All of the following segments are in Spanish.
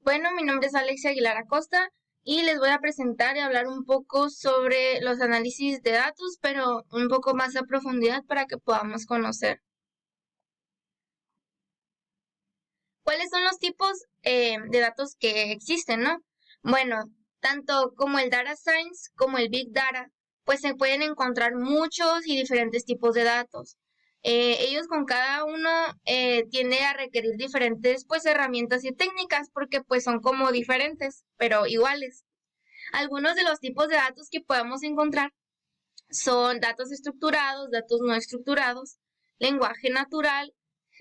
Bueno, mi nombre es Alexia Aguilar Acosta y les voy a presentar y hablar un poco sobre los análisis de datos, pero un poco más a profundidad para que podamos conocer. ¿Cuáles son los tipos de datos que existen, no? Bueno, tanto como el Data Science como el Big Data, pues se pueden encontrar muchos y diferentes tipos de datos. Ellos con cada uno tiende a requerir diferentes pues herramientas y técnicas porque pues son como diferentes, pero iguales. Algunos de los tipos de datos que podemos encontrar son datos estructurados, datos no estructurados, lenguaje natural,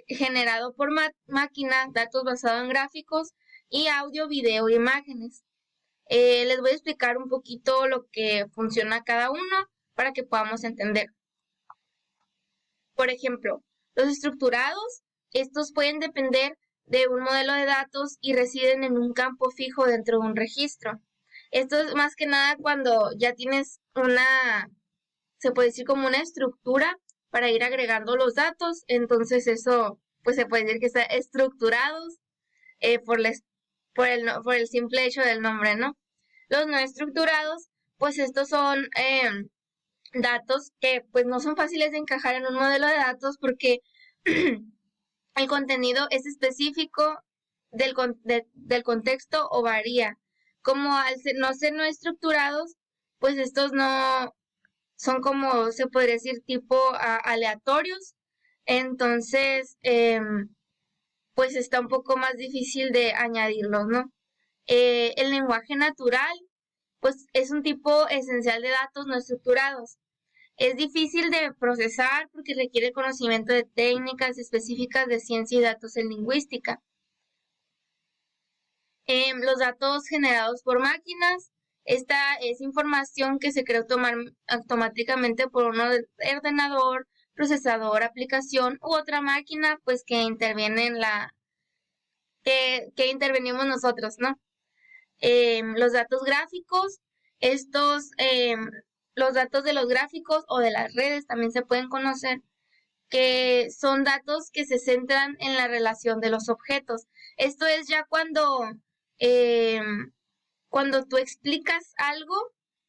generado por máquina, datos basados en gráficos y audio, video e imágenes. Les voy a explicar un poquito lo que funciona cada uno para que podamos entender. Por ejemplo, los estructurados, estos pueden depender de un modelo de datos y residen en un campo fijo dentro de un registro. Esto es más que nada cuando ya tienes se puede decir como una estructura para ir agregando los datos, entonces eso pues se puede decir que está estructurados por el simple hecho del nombre, ¿no? Los no estructurados, pues estos son datos que pues no son fáciles de encajar en un modelo de datos porque el contenido es específico del contexto o varía. Como al no ser no estructurados, pues estos no son como se podría decir tipo aleatorios. Entonces, pues está un poco más difícil de añadirlos, ¿no? El lenguaje natural, pues es un tipo esencial de datos no estructurados. Es difícil de procesar porque requiere conocimiento de técnicas específicas de ciencia y datos en lingüística. Los datos generados por máquinas, esta es información que se crea automáticamente por un ordenador, procesador, aplicación u otra máquina, pues que interviene que intervenimos nosotros, ¿no? Los datos gráficos, los datos de los gráficos o de las redes también se pueden conocer, que son datos que se centran en la relación de los objetos. Esto es ya cuando tú explicas algo,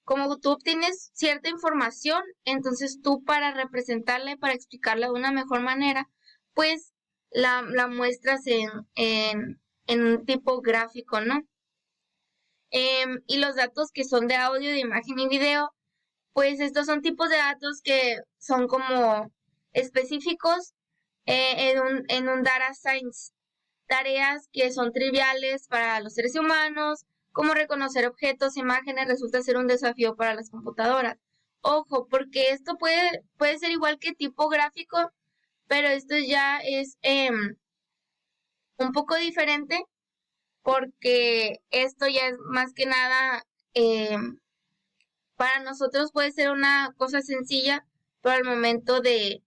como tú obtienes cierta información, entonces tú para representarla y para explicarla de una mejor manera, pues la muestras en un tipo gráfico, ¿no? Y los datos que son de audio, de imagen y video, pues estos son tipos de datos que son como específicos en un data science. Tareas que son triviales para los seres humanos, como reconocer objetos, imágenes, resulta ser un desafío para las computadoras. Ojo, porque esto puede ser igual que tipo gráfico, pero esto ya es un poco diferente porque esto ya es más que nada para nosotros puede ser una cosa sencilla, pero al momento de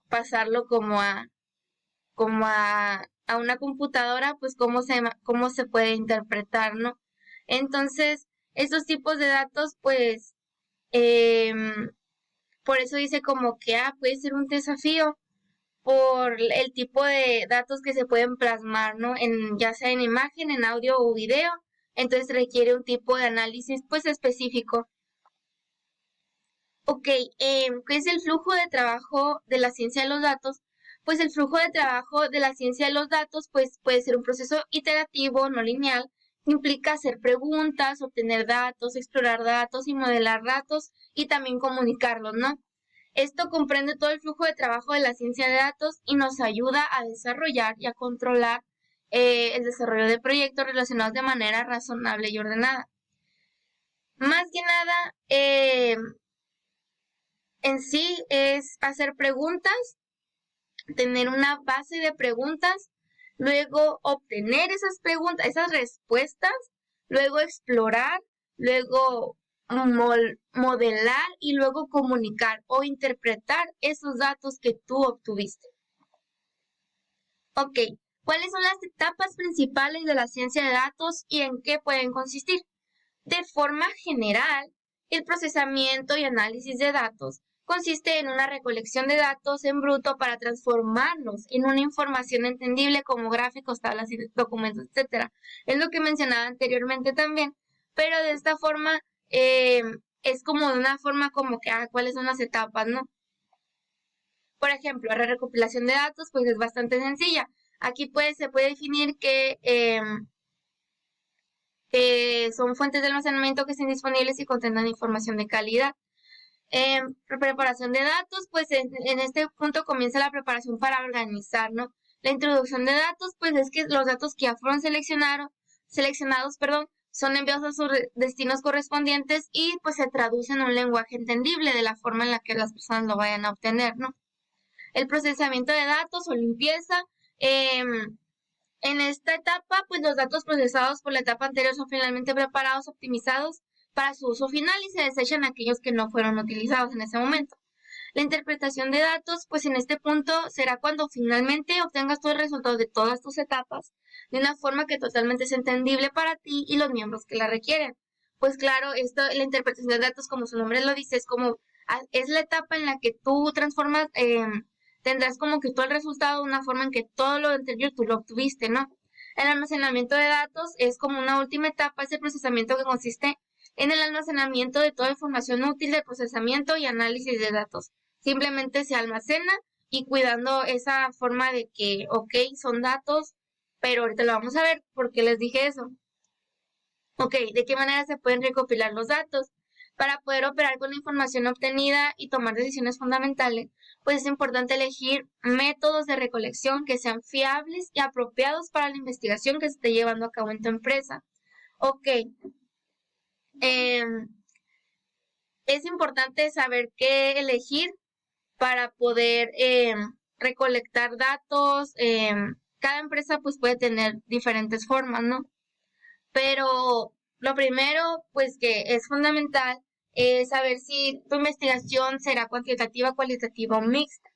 pasarlo a una computadora, pues cómo se puede interpretar, ¿no? Entonces, estos tipos de datos, pues, por eso dice como que, puede ser un desafío por el tipo de datos que se pueden plasmar, ¿no? Ya sea en imagen, en audio o video, entonces requiere un tipo de análisis, pues, específico. Ok, ¿qué es el flujo de trabajo de la ciencia de los datos? Pues el flujo de trabajo de la ciencia de los datos pues, puede ser un proceso iterativo, no lineal, que implica hacer preguntas, obtener datos, explorar datos y modelar datos y también comunicarlos, ¿no? Esto comprende todo el flujo de trabajo de la ciencia de datos y nos ayuda a desarrollar y a controlar el desarrollo de proyectos relacionados de manera razonable y ordenada. Más que nada, en sí es hacer preguntas, tener una base de preguntas, luego obtener esas preguntas, esas respuestas, luego explorar, luego modelar y luego comunicar o interpretar esos datos que tú obtuviste. Ok, ¿cuáles son las etapas principales de la ciencia de datos y en qué pueden consistir? De forma general, el procesamiento y análisis de datos consiste en una recolección de datos en bruto para transformarlos en una información entendible como gráficos, tablas y documentos, etcétera. Es lo que mencionaba anteriormente también, pero de esta forma es como de una forma como que, ¿cuáles son las etapas, no? Por ejemplo, la recopilación de datos, pues es bastante sencilla. Aquí pues se puede definir que son fuentes de almacenamiento que estén disponibles y contengan información de calidad. Preparación de datos, pues en este punto comienza la preparación para organizar, ¿no? La introducción de datos, pues es que los datos que ya fueron seleccionados, son enviados a sus destinos correspondientes y pues se traducen en un lenguaje entendible de la forma en la que las personas lo vayan a obtener, ¿no? El procesamiento de datos o limpieza. En esta etapa, pues los datos procesados por la etapa anterior son finalmente preparados, optimizados para su uso final y se desechan aquellos que no fueron utilizados en ese momento. La interpretación de datos, pues en este punto será cuando finalmente obtengas todo el resultado de todas tus etapas de una forma que totalmente es entendible para ti y los miembros que la requieren. Pues claro, la interpretación de datos, como su nombre lo dice, es la etapa en la que tú transformas, tendrás como que todo el resultado de una forma en que todo lo anterior tú lo obtuviste, ¿no? El almacenamiento de datos es como una última etapa, es el procesamiento que consiste en el almacenamiento de toda información útil de procesamiento y análisis de datos. Simplemente se almacena y cuidando esa forma de que, ok, son datos, pero ahorita lo vamos a ver porque les dije eso. Ok, ¿de qué manera se pueden recopilar los datos? Para poder operar con la información obtenida y tomar decisiones fundamentales, pues es importante elegir métodos de recolección que sean fiables y apropiados para la investigación que se esté llevando a cabo en tu empresa. Ok, es importante saber qué elegir para poder recolectar datos. Cada empresa pues puede tener diferentes formas, ¿no? Pero lo primero, pues que es fundamental, es saber si tu investigación será cuantitativa, cualitativa o mixta.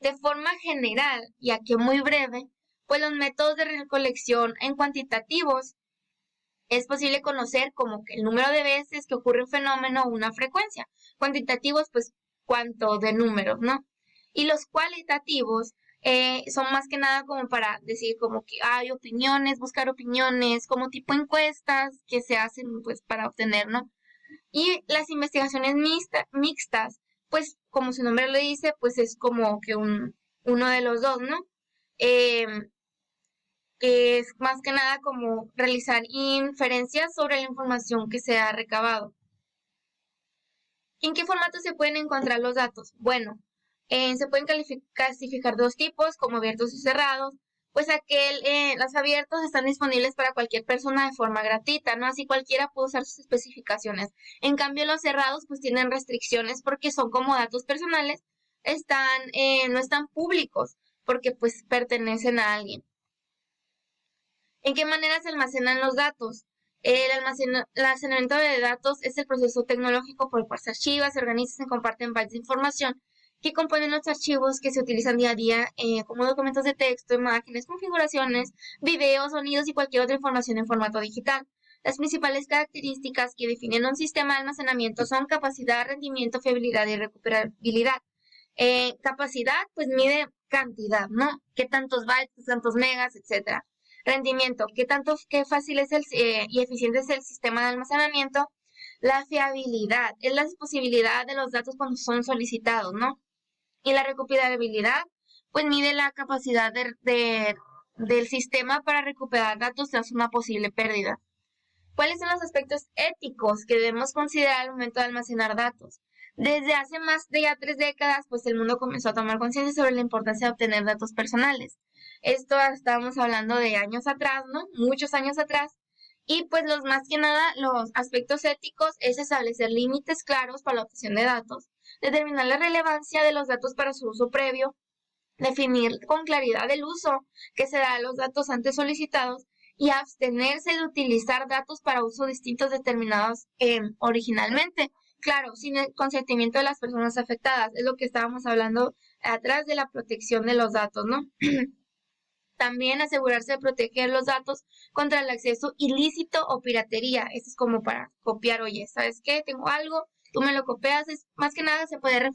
De forma general, y aquí muy breve, pues los métodos de recolección en cuantitativos es posible conocer como que el número de veces que ocurre un fenómeno o una frecuencia. Cuantitativos, pues cuánto de números, ¿no? Y los cualitativos son más que nada como para decir como que hay opiniones, buscar opiniones, como tipo encuestas que se hacen pues para obtener, ¿no? Y las investigaciones mixtas, pues como su nombre lo dice, pues es como que uno de los dos, ¿no? Que es más que nada como realizar inferencias sobre la información que se ha recabado. ¿En qué formato se pueden encontrar los datos? Bueno, se pueden clasificar dos tipos, como abiertos y cerrados. Pues los abiertos están disponibles para cualquier persona de forma gratuita, ¿no? Así cualquiera puede usar sus especificaciones. En cambio, los cerrados pues tienen restricciones porque son como datos personales, no están públicos porque pues pertenecen a alguien. ¿En qué manera se almacenan los datos? El almacenamiento de datos es el proceso tecnológico por el cual se archiva, se organiza y se comparten bytes de información que componen los archivos que se utilizan día a día como documentos de texto, imágenes, configuraciones, videos, sonidos y cualquier otra información en formato digital. Las principales características que definen un sistema de almacenamiento son capacidad, rendimiento, fiabilidad y recuperabilidad. Capacidad, pues mide cantidad, ¿no? ¿Qué tantos bytes, qué tantos megas, etcétera? Rendimiento, qué fácil es y eficiente es el sistema de almacenamiento. La fiabilidad es la disponibilidad de los datos cuando son solicitados, ¿no? Y la recuperabilidad, pues mide la capacidad del sistema para recuperar datos tras una posible pérdida. ¿Cuáles son los aspectos éticos que debemos considerar al momento de almacenar datos? Desde hace más de ya 3 décadas, pues el mundo comenzó a tomar conciencia sobre la importancia de obtener datos personales. Esto estábamos hablando de años atrás, ¿no? Muchos años atrás. Y pues más que nada, los aspectos éticos es establecer límites claros para la obtención de datos, determinar la relevancia de los datos para su uso previo, definir con claridad el uso que se da a los datos antes solicitados y abstenerse de utilizar datos para usos distintos determinados originalmente. Claro, sin el consentimiento de las personas afectadas. Es lo que estábamos hablando atrás de la protección de los datos, ¿no? También asegurarse de proteger los datos contra el acceso ilícito o piratería. Esto es como para copiar, oye, ¿sabes qué? Tengo algo tú me lo copias, más que nada se puede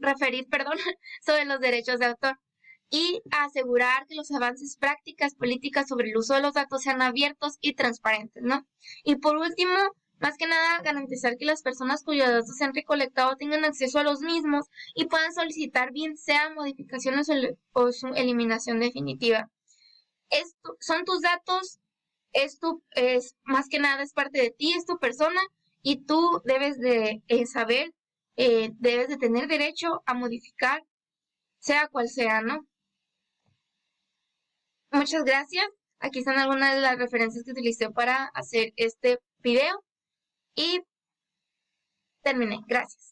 referir, perdón, sobre los derechos de autor y asegurar que los avances, prácticas, políticas sobre el uso de los datos sean abiertos y transparentes, ¿no? Y por último, más que nada, garantizar que las personas cuyos datos se han recolectado tengan acceso a los mismos y puedan solicitar bien sea modificaciones o su eliminación definitiva. Esto, son tus datos, más que nada es parte de ti, es tu persona y tú debes de saber, debes de tener derecho a modificar, sea cual sea, ¿no? Muchas gracias. Aquí están algunas de las referencias que utilicé para hacer este video y terminé. Gracias.